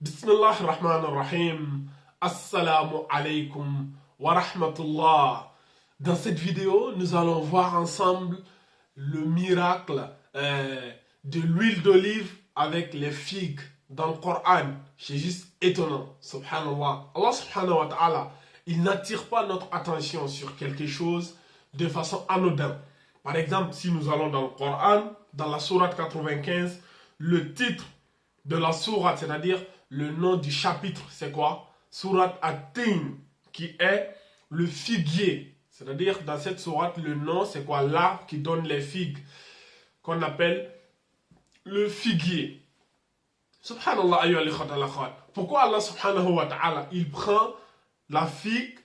Bismillah ar-Rahman ar-Rahim. Assalamu alaikum wa rahmatullah. Dans cette vidéo, nous allons voir ensemble le miracle de l'huile d'olive avec les figues dans le Coran. C'est juste étonnant. Subhanallah. Allah subhanahu wa ta'ala, il n'attire pas notre attention sur quelque chose de façon anodine. Par exemple, si nous allons dans le Coran, dans la sourate 95, le titre de la sourate, c'est-à-dire le nom du chapitre, c'est quoi? Sourate At-Tin, qui est le figuier. C'est-à-dire, dans cette sourate, le nom, c'est quoi? L'arbre qui donne les figues, qu'on appelle le figuier. Subhanallah, ayyuhal ikhwata al-akhwat. Pourquoi Allah subhanahu wa ta'ala, il prend la figue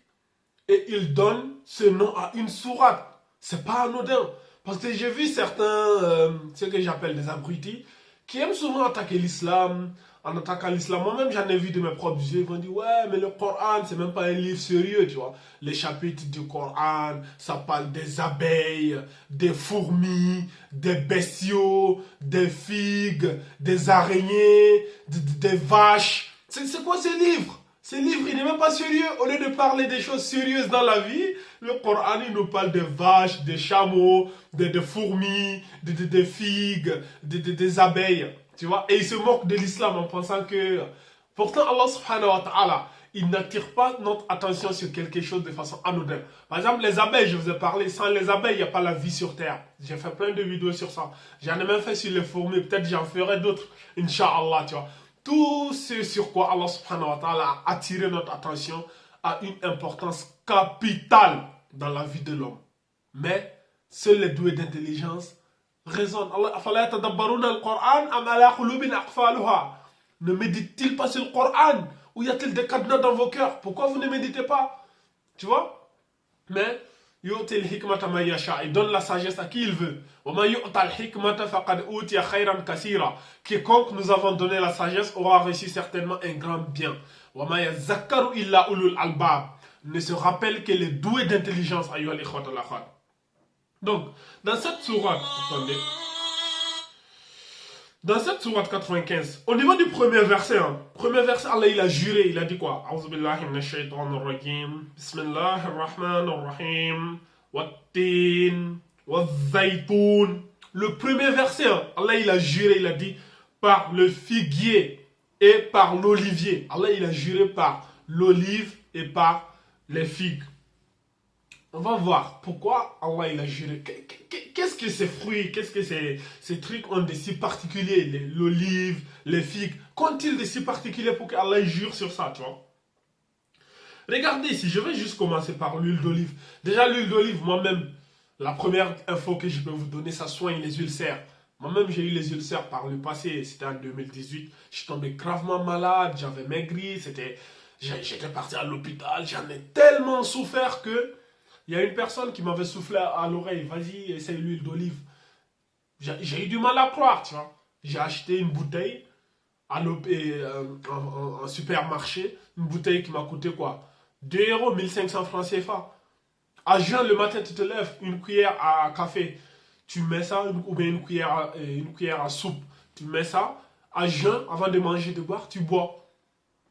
et il donne ce nom à une sourate? C'est pas anodin. Parce que j'ai vu certains, ce que j'appelle des abrutis, qui aiment souvent attaquer l'islam, en attaquant l'islam. Moi-même, j'en ai vu de mes propres yeux. Ils vont dire, ouais, mais le Coran, c'est même pas un livre sérieux, tu vois. Les chapitres du Coran, ça parle des abeilles, des fourmis, des bestiaux, des figues, des araignées, des vaches. C'est quoi ces livres? Ces livres, il n'est même pas sérieux. Au lieu de parler des choses sérieuses dans la vie, le Coran, il nous parle des vaches, des chameaux, des fourmis, des figues, des abeilles. Tu vois? Et il se moque de l'islam en pensant que... Pourtant, Allah subhanahu wa ta'ala, il n'attire pas notre attention sur quelque chose de façon anodine. Par exemple, les abeilles, je vous ai parlé. Sans les abeilles, il n'y a pas la vie sur Terre. J'ai fait plein de vidéos sur ça. J'en ai même fait sur les fourmis. Peut-être j'en ferai d'autres, Inch'Allah, tu vois. Tout ce sur quoi Allah subhanahu wa ta'ala a attiré notre attention a une importance capitale dans la vie de l'homme. Mais seuls les doués d'intelligence raisonnent. Ne médite-t-il pas sur le Coran? Ou y a-t-il des cadenas dans vos cœurs? Pourquoi vous ne méditez pas? Tu vois? Mais il donne la sagesse à qui il veut. Quiconque nous avons donné la sagesse aura reçu certainement un grand bien. Ne se rappelle que les doués d'intelligence. Donc, dans cette sourate, attendez, dans cette sourate 95, au niveau du premier verset, Allah il a juré, il a dit quoi? A'udzubillahi minash shaitanir rajim. Bismillahir rahmanir rahim. Wat-tin, waz-zaytoun. Le premier verset, Allah il a juré, il a dit par le figuier et par l'olivier. Allah il a juré par l'olive et par les figues. On va voir pourquoi Allah il a juré. Qu'est-ce que ces fruits, qu'est-ce que ces trucs ont de si particulier? L'olive, les figues. Qu'ont-ils de si particulier pour qu'Allah jure sur ça, tu vois? Regardez ici, je vais juste commencer par l'huile d'olive. Déjà, l'huile d'olive, moi-même, la première info que je peux vous donner, ça soigne les ulcères. Moi-même, j'ai eu les ulcères par le passé, c'était en 2018. Je suis tombé gravement malade, j'avais maigri, j'étais parti à l'hôpital, j'en ai tellement souffert que... Il y a une personne qui m'avait soufflé à l'oreille, vas-y, essaye l'huile d'olive. J'ai eu du mal à croire, tu vois. J'ai acheté une bouteille en supermarché, une bouteille qui m'a coûté quoi? 2 euros, 1500 francs CFA. À jeun, le matin, tu te lèves, une cuillère à café, tu mets ça, ou bien une cuillère à soupe, tu mets ça, à jeun, avant de manger, de boire, tu bois.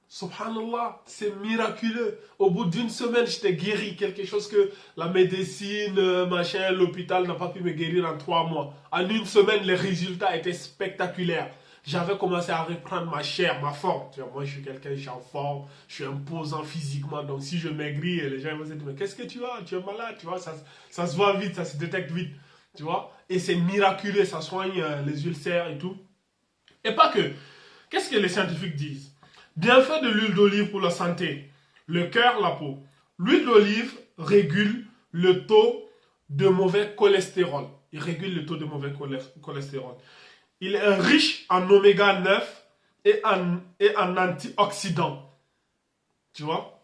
Subhanallah, c'est miraculeux. Au bout d'une semaine, j'étais guéri. Quelque chose que la médecine, machin, l'hôpital n'a pas pu me guérir en 3 mois. En une semaine, les résultats étaient spectaculaires. J'avais commencé à reprendre ma chair, ma forme. Tu vois, moi, je suis quelqu'un, je suis en forme, je suis imposant physiquement. Donc, si je maigris, les gens vont se dire, mais qu'est-ce que tu as? Tu es malade, tu vois, ça se voit vite, ça se détecte vite. Tu vois, et c'est miraculeux, ça soigne les ulcères et tout. Et pas que. Qu'est-ce que les scientifiques disent? Bienfait de l'huile d'olive pour la santé, le cœur, la peau. L'huile d'olive régule le taux de mauvais cholestérol. Il régule le taux de mauvais cholestérol. Il est riche en oméga 9 et en antioxydants. Tu vois?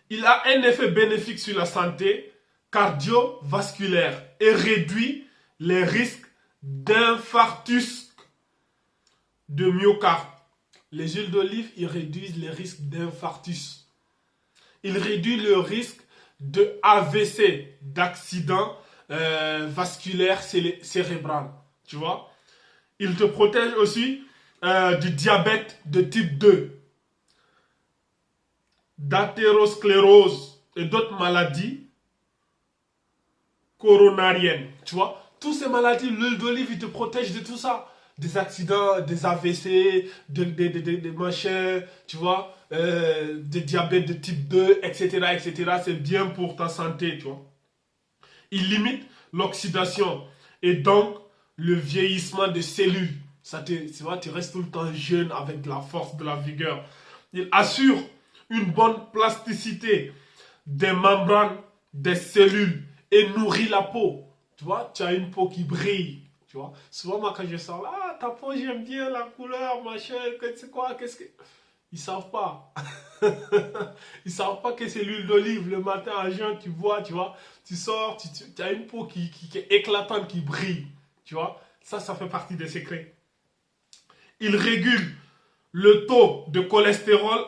Il a un effet bénéfique sur la santé cardiovasculaire et réduit les risques d'infarctus de myocarde. Les huiles d'olive, ils réduisent les risques d'infarctus. Ils réduisent le risque de AVC, d'accident vasculaire cérébral. Tu vois? Ils te protègent aussi du diabète de type 2, d'athérosclérose et d'autres maladies coronariennes. Tu vois, toutes ces maladies, l'huile d'olive, il te protège de tout ça. Des accidents, des AVC, des machins, tu vois, des diabètes de type 2, etc., etc. C'est bien pour ta santé, tu vois. Il limite l'oxydation et donc le vieillissement des cellules. Ça tu vois, tu restes tout le temps jeune avec de la force, de la vigueur. Il assure une bonne plasticité des membranes des cellules et nourrit la peau. Tu vois, tu as une peau qui brille. Tu vois, souvent moi quand je sors là, ah, ta peau j'aime bien la couleur, machin, c'est quoi, qu'est-ce que... Ils savent pas. Ils savent pas que c'est l'huile d'olive. Le matin à jeun, tu vois, tu sors, tu as une peau qui est éclatante, qui brille. Tu vois, ça fait partie des secrets. Il régule le taux de cholestérol,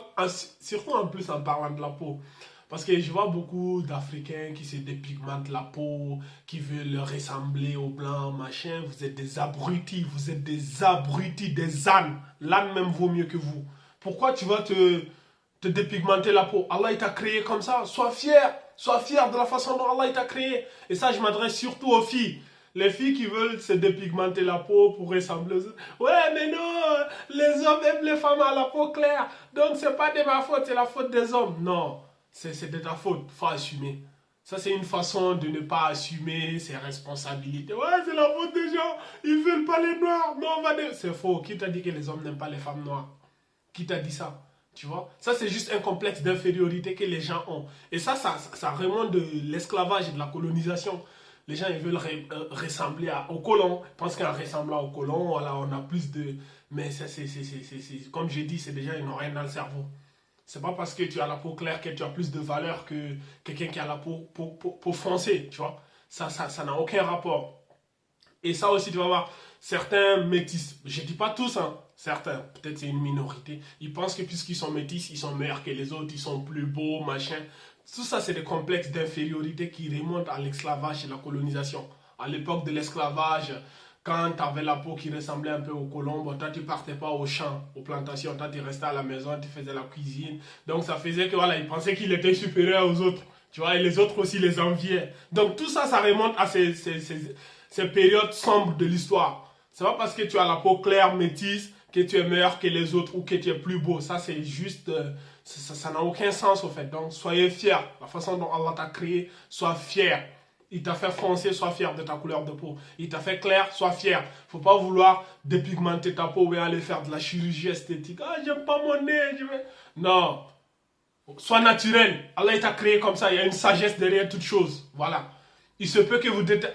surtout en plus en parlant de la peau. Parce que je vois beaucoup d'Africains qui se dépigmentent la peau, qui veulent ressembler aux blancs, machin. Vous êtes des abrutis, des ânes. L'âne même vaut mieux que vous. Pourquoi tu vas te dépigmenter la peau? Allah il t'a créé comme ça. Sois fier de la façon dont Allah il t'a créé. Et ça, je m'adresse surtout aux filles. Les filles qui veulent se dépigmenter la peau pour ressembler aux autres. Ouais, mais non, les hommes aiment les femmes à la peau claire. Donc, c'est pas de ma faute, c'est la faute des hommes. Non, c'est de ta faute. Faut assumer. Ça, c'est une façon de ne pas assumer ses responsabilités. Ouais, c'est la faute des gens. Ils veulent pas les noirs. Non, on va... C'est faux. Qui t'a dit que les hommes n'aiment pas les femmes noires? Qui t'a dit ça? Tu vois, ça c'est juste un complexe d'infériorité que les gens ont. Et ça remonte de l'esclavage et de la colonisation. Les gens ils veulent ressembler aux colons. Ils pensent qu'en ressemblant aux colons, voilà, on a plus de... Mais comme j'ai dit, c'est des gens qui n'ont rien dans le cerveau. C'est pas parce que tu as la peau claire que tu as plus de valeur que quelqu'un qui a la peau foncée, tu vois. Ça n'a aucun rapport. Et ça aussi, tu vas voir, certains métis, je ne dis pas tous, hein, certains, peut-être c'est une minorité, ils pensent que puisqu'ils sont métis, ils sont meilleurs que les autres, ils sont plus beaux, machin. Tout ça, c'est des complexes d'infériorité qui remontent à l'esclavage et la colonisation. À l'époque de l'esclavage, quand tu avais la peau qui ressemblait un peu au colombe, toi, tu partais pas au champ, aux plantations, toi, tu restais à la maison, tu faisais la cuisine. Donc, ça faisait que, voilà, ils pensaient qu'ils étaient supérieurs aux autres. Tu vois, et les autres aussi les enviaient. Donc, tout ça, ça remonte à ces périodes sombres de l'histoire. C'est pas parce que tu as la peau claire, métisse, que tu es meilleur que les autres ou que tu es plus beau. Ça, c'est juste... ça n'a aucun sens, au fait. Donc, soyez fiers. La façon dont Allah t'a créé, sois fier. Il t'a fait foncé, sois fier de ta couleur de peau. Il t'a fait clair, sois fier. Faut pas vouloir dépigmenter ta peau ou aller faire de la chirurgie esthétique. Ah, j'aime pas mon nez. Non. Sois naturel. Allah t'a créé comme ça. Il y a une sagesse derrière toute chose. Voilà. Il se peut que vous détestez.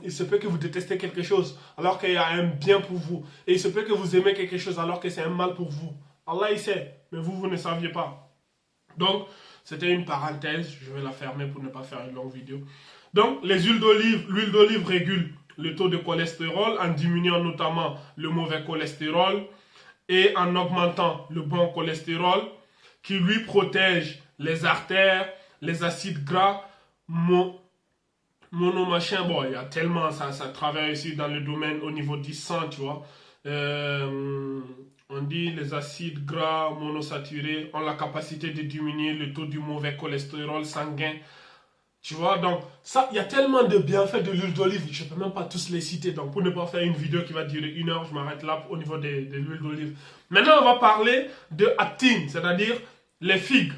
Il se peut que vous détestez quelque chose alors qu'il y a un bien pour vous. Et il se peut que vous aimez quelque chose alors que c'est un mal pour vous. Allah il sait, mais vous ne saviez pas. Donc, c'était une parenthèse. Je vais la fermer pour ne pas faire une longue vidéo. Donc, l'huile d'olive régule le taux de cholestérol en diminuant notamment le mauvais cholestérol et en augmentant le bon cholestérol qui lui protège les artères, les acides gras, monomachin. Bon, il y a tellement, ça travaille aussi dans le domaine au niveau du sang, tu vois. On dit les acides gras monosaturés ont la capacité de diminuer le taux du mauvais cholestérol sanguin. Tu vois, donc, ça, il y a tellement de bienfaits de l'huile d'olive, je ne peux même pas tous les citer. Donc, pour ne pas faire une vidéo qui va durer 1 heure, je m'arrête là au niveau de l'huile d'olive. Maintenant, on va parler de actine, c'est-à-dire les figues.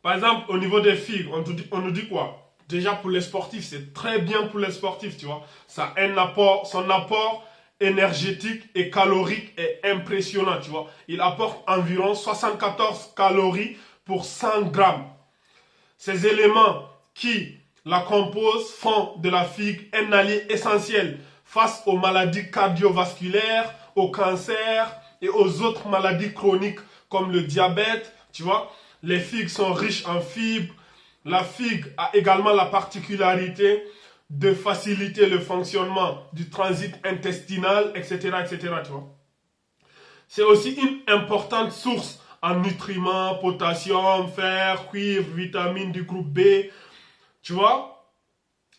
Par exemple, au niveau des figues, on nous dit quoi? Déjà, pour les sportifs, c'est très bien pour les sportifs, tu vois. Ça a un apport, son apport énergétique et calorique est impressionnant, tu vois. Il apporte environ 74 calories pour 100 grammes. Ces éléments qui la composent font de la figue un allié essentiel face aux maladies cardiovasculaires, au cancer et aux autres maladies chroniques comme le diabète. Tu vois, les figues sont riches en fibres. La figue a également la particularité de faciliter le fonctionnement du transit intestinal, etc., etc., tu vois. C'est aussi une importante source en nutriments, potassium, fer, cuivre, vitamines du groupe B, tu vois.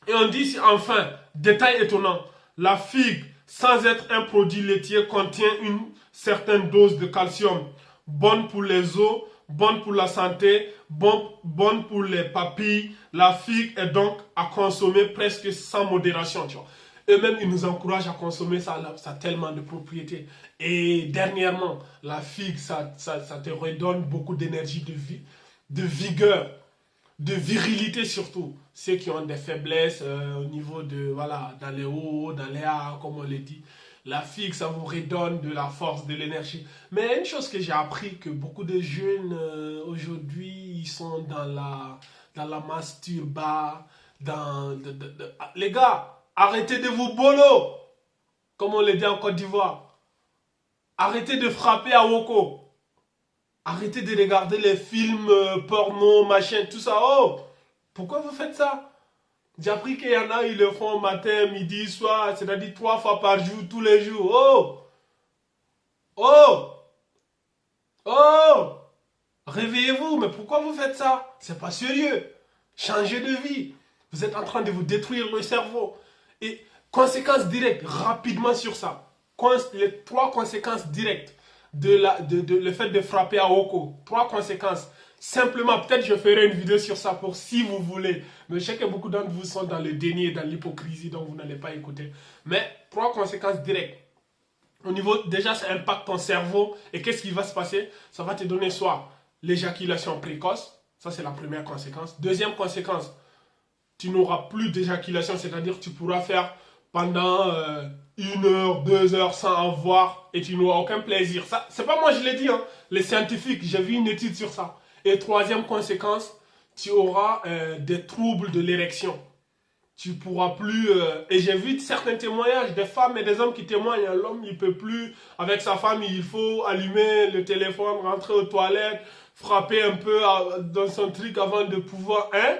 Et on dit enfin, détail étonnant, la figue, sans être un produit laitier, contient une certaine dose de calcium, bonne pour les os, bonne pour la santé, bonne pour les papilles. La figue est donc à consommer presque sans modération, tu vois. Eux-mêmes, ils nous encouragent à consommer ça, ça a tellement de propriétés. Et dernièrement, la figue, ça te redonne beaucoup d'énergie, de vigueur, de virilité surtout. Ceux qui ont des faiblesses au niveau de, voilà, dans les hauts, dans les A, comme on le dit. La figue, ça vous redonne de la force, de l'énergie. Mais une chose que j'ai appris, que beaucoup de jeunes aujourd'hui, ils sont dans la masturba, les gars, arrêtez de vous bolo, comme on le dit en Côte d'Ivoire. Arrêtez de frapper à Woko. Arrêtez de regarder les films porno, machin, tout ça. Oh, pourquoi vous faites ça? J'ai appris qu'il y en a, ils le font matin, midi, soir, c'est-à-dire 3 fois par jour, tous les jours. Oh! Oh! Oh! Réveillez-vous, mais pourquoi vous faites ça? C'est pas sérieux. Changez de vie. Vous êtes en train de vous détruire le cerveau. Et conséquences directes, rapidement sur ça. Les 3 conséquences directes le fait de frapper à Oko. 3 conséquences. Simplement, peut-être je ferai une vidéo sur ça pour si vous voulez. Mais je sais que beaucoup d'entre vous sont dans le déni et dans l'hypocrisie, donc vous n'allez pas écouter. Mais 3 conséquences directes. Au niveau, déjà, ça impacte ton cerveau. Et qu'est-ce qui va se passer? Ça va te donner soit l'éjaculation précoce. Ça, c'est la première conséquence. Deuxième conséquence, tu n'auras plus d'éjaculation, c'est-à-dire tu pourras faire pendant 1 heure, 2 heures sans avoir et tu n'auras aucun plaisir. Ça, c'est pas moi je l'ai dit, hein. Les scientifiques, j'ai vu une étude sur ça. Et troisième conséquence, tu auras des troubles de l'érection. Tu pourras plus... et j'ai vu certains témoignages des femmes et des hommes qui témoignent. L'homme, il peut plus, avec sa femme, il faut allumer le téléphone, rentrer aux toilettes, frapper un peu dans son truc avant de pouvoir... Hein?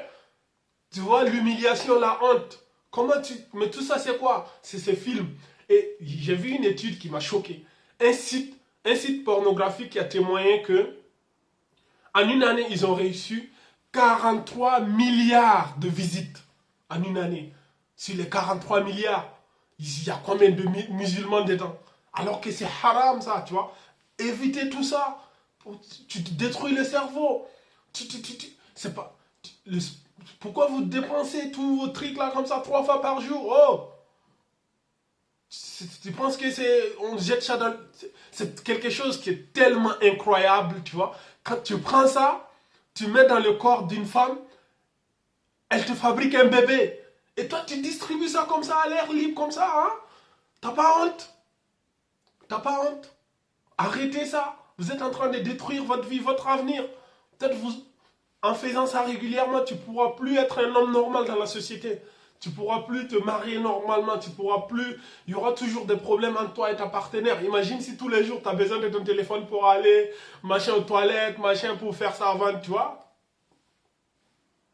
Tu vois, l'humiliation, la honte. Comment tu... Mais tout ça, c'est quoi? C'est ces films. Et j'ai vu une étude qui m'a choqué. Un site pornographique qui a témoigné que en une année, ils ont reçu 43 milliards de visites. En une année. Sur les 43 milliards, il y a combien de musulmans dedans? Alors que c'est haram, ça, tu vois. Évitez tout ça. Tu te détruis le cerveau. C'est pas... Pourquoi vous dépensez tous vos trucs là comme ça 3 fois par jour? Oh! Tu penses que c'est... On jette ça dans... C'est quelque chose qui est tellement incroyable, tu vois. Quand tu prends ça, tu mets dans le corps d'une femme, elle te fabrique un bébé. Et toi, tu distribues ça comme ça, à l'air libre, comme ça, hein? T'as pas honte? T'as pas honte? Arrêtez ça. Vous êtes en train de détruire votre vie, votre avenir. Peut-être vous... En faisant ça régulièrement, tu ne pourras plus être un homme normal dans la société. Tu ne pourras plus te marier normalement. Tu pourras plus... Il y aura toujours des problèmes entre toi et ta partenaire. Imagine si tous les jours, tu as besoin de ton téléphone pour aller, machin aux toilettes, machin pour faire ça avant, tu vois.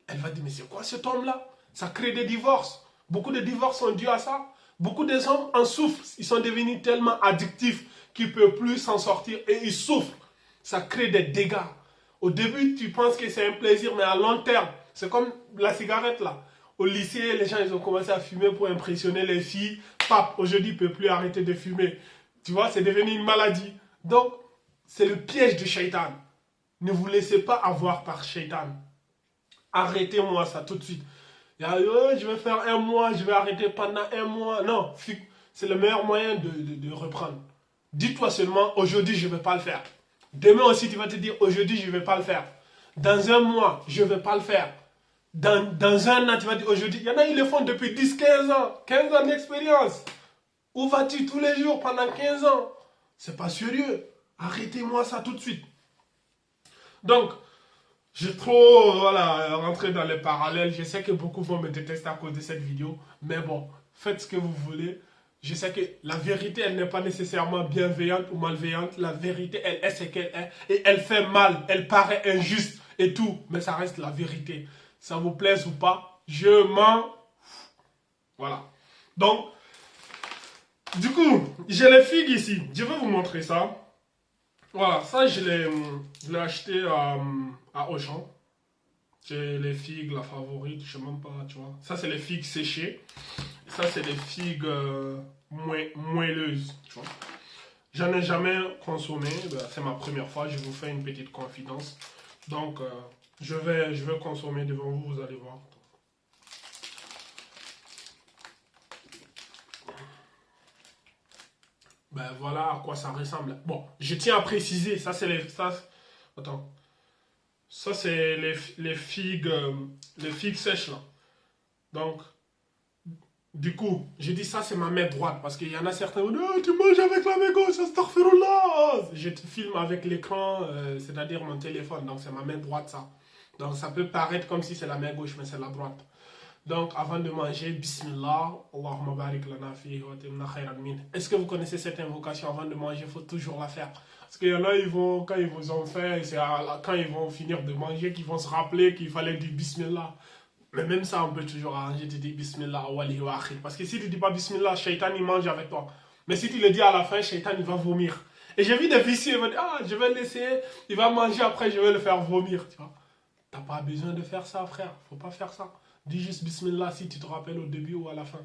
Elle va dire, mais c'est quoi cet homme-là? Ça crée des divorces. Beaucoup de divorces sont dus à ça. Beaucoup des hommes en souffrent. Ils sont devenus tellement addictifs qu'ils ne peuvent plus s'en sortir et ils souffrent. Ça crée des dégâts. Au début, tu penses que c'est un plaisir, mais à long terme, c'est comme la cigarette là. Au lycée, les gens ils ont commencé à fumer pour impressionner les filles. Pape, aujourd'hui, ils ne peuvent plus arrêter de fumer. Tu vois, c'est devenu une maladie. Donc, c'est le piège de Shaitan. Ne vous laissez pas avoir par Shaitan. Arrêtez-moi ça tout de suite. Je vais faire 1 mois, je vais arrêter pendant 1 mois. Non, c'est le meilleur moyen de reprendre. Dis-toi seulement, aujourd'hui, je ne vais pas le faire. Demain aussi, tu vas te dire, aujourd'hui, je ne vais pas le faire. Dans 1 mois, je ne vais pas le faire. Dans 1 an, tu vas dire, aujourd'hui, il y en a, ils le font depuis 10, 15 ans. 15 ans d'expérience. Où vas-tu tous les jours pendant 15 ans? C'est pas sérieux. Arrêtez-moi ça tout de suite. Donc, j'ai trop rentré dans les parallèles. Je sais que beaucoup vont me détester à cause de cette vidéo. Mais bon, faites ce que vous voulez. Je sais que la vérité, elle n'est pas nécessairement bienveillante ou malveillante. La vérité, elle est ce qu'elle est. Et elle fait mal. Elle paraît injuste et tout. Mais ça reste la vérité. Ça vous plaise ou pas, je m'en... Voilà. Donc, du coup, j'ai les figues ici. Je vais vous montrer ça. Voilà, ça, je l'ai acheté à Auchan. C'est les figues, la favorite, je sais même pas, tu vois. Ça, c'est les figues séchées. Ça, c'est les figues moelleuses, tu vois. J'en ai jamais consommé, ben, c'est ma première fois, je vous fais une petite confidence. Donc, je vais consommer devant vous, vous allez voir. Ben voilà à quoi ça ressemble. Bon, je tiens à préciser, ça c'est les... attends. Ça c'est les figues sèches là. Donc, du coup, j'ai dit ça c'est ma main droite parce qu'il y en a certains qui disent oh, tu manges avec la main gauche, astaghfirullah. Je te filme avec l'écran, c'est-à-dire mon téléphone, donc c'est ma main droite ça. Donc ça peut paraître comme si c'est la main gauche, mais c'est la droite. Donc avant de manger, Bismillah, Allahumma barik lana fihi wa timna khayran min. Est-ce que vous connaissez cette invocation avant de manger? Il faut toujours la faire. Parce qu'il y en a, quand ils vous ont fait, c'est quand ils vont finir de manger qu'ils vont se rappeler qu'il fallait dire Bismillah. Mais même ça, on peut toujours arranger de dire Bismillah awali wa akhir. Parce que si tu ne dis pas Bismillah, Shaitan il mange avec toi. Mais si tu le dis à la fin, Shaitan il va vomir. Et j'ai vu des vicieux, ils vont dire ah, je vais l'essayer, il va manger après, je vais le faire vomir. Tu vois, t'as pas besoin de faire ça, frère. Faut pas faire ça. Dis juste Bismillah si tu te rappelles au début ou à la fin.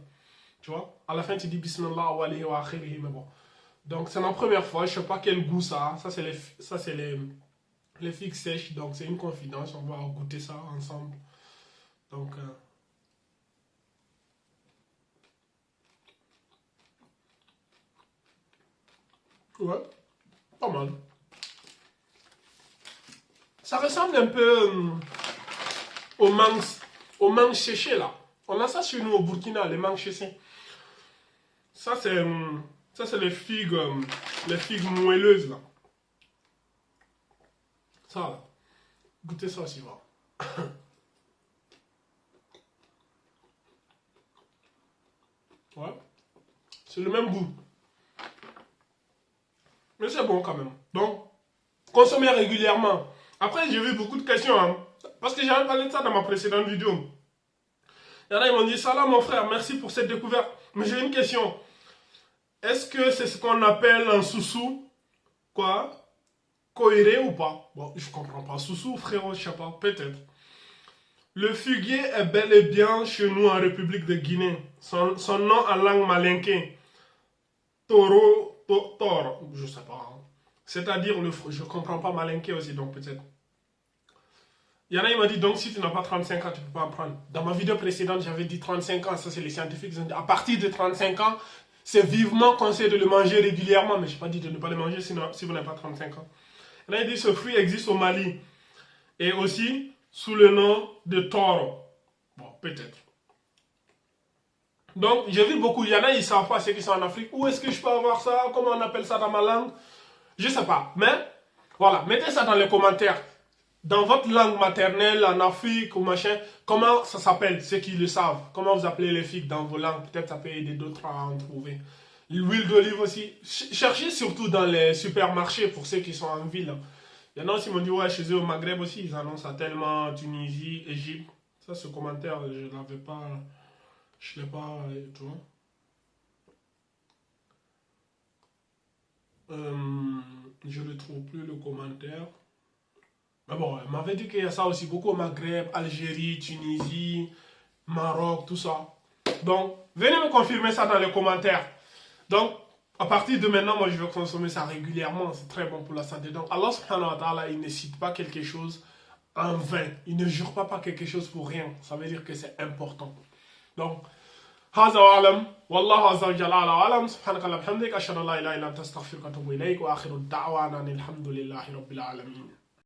Tu vois, à la fin tu dis Bismillah awali wa akhir. Mais bon. Donc c'est ma première fois, je sais pas quel goût ça a. Ça c'est les figues sèches. Donc c'est une confidence, on va goûter ça ensemble. Donc ouais, pas mal. Ça ressemble un peu aux mangues séchées là. On a ça chez nous au Burkina, les mangues séchées. Ça c'est les figues moelleuses là. Ça là. Goûtez ça aussi, va. Ouais. C'est le même goût. Mais c'est bon quand même. Donc, consommez régulièrement. Après, j'ai vu beaucoup de questions. Hein, parce que j'avais parlé de ça dans ma précédente vidéo. Il y en a, ils m'ont dit, Salam mon frère, merci pour cette découverte. Mais j'ai une question. Est-ce que c'est ce qu'on appelle un soussou? Quoi? Cohéré ou pas? Bon, je comprends pas. Soussou, frérot, je sais pas. Peut-être. Le figuier est bel et bien chez nous en République de Guinée. Son nom en langue malinké. Toro, je sais pas. Hein. C'est-à-dire le fruit. Je comprends pas malinké aussi, donc peut-être. Il y en a, il m'a dit, donc si tu n'as pas 35 ans, tu ne peux pas en prendre. Dans ma vidéo précédente, j'avais dit 35 ans, ça c'est les scientifiques. Ils ont dit, à partir de 35 ans, c'est vivement conseillé de le manger régulièrement. Mais je n'ai pas dit de ne pas le manger sinon, si vous n'avez pas 35 ans. Il y en a, il dit, ce fruit existe au Mali. Et aussi sous le nom de toro. Bon, peut-être. Donc, j'ai vu beaucoup, il y en a, ils ne savent pas ceux qui sont en Afrique. Où est-ce que je peux avoir ça? Comment on appelle ça dans ma langue? Je ne sais pas. Mais, voilà, mettez ça dans les commentaires. Dans votre langue maternelle, en Afrique ou machin, comment ça s'appelle, ceux qui le savent? Comment vous appelez les figues dans vos langues? Peut-être ça peut aider d'autres à en trouver. L'huile d'olive aussi. Cherchez surtout dans les supermarchés pour ceux qui sont en ville. Il y en a aussi qui m'ont dit, ouais, chez eux au Maghreb aussi, ils annoncent ça tellement, Tunisie, Égypte. Ça, ce commentaire, je ne l'avais pas, je ne l'ai pas, tu vois. Je ne trouve plus le commentaire. Mais bon, elle m'avait dit qu'il y a ça aussi beaucoup au Maghreb, Algérie, Tunisie, Maroc, tout ça. Donc, venez me confirmer ça dans les commentaires. Donc, à partir de maintenant, moi, je vais consommer ça régulièrement. C'est très bon pour la santé. Donc, Allah subhanahu wa ta'ala, il ne cite pas quelque chose en vain. Il ne jure pas par quelque chose pour rien. Ça veut dire que c'est important. Donc, هذا وأعلم والله عز وجل أعلى وأعلم سبحانك اللهم وبحمدك أشهد أن لا إله إلا أنت أستغفرك وأتوب إليك وآخر الدعوانا أن الحمد لله رب العالمين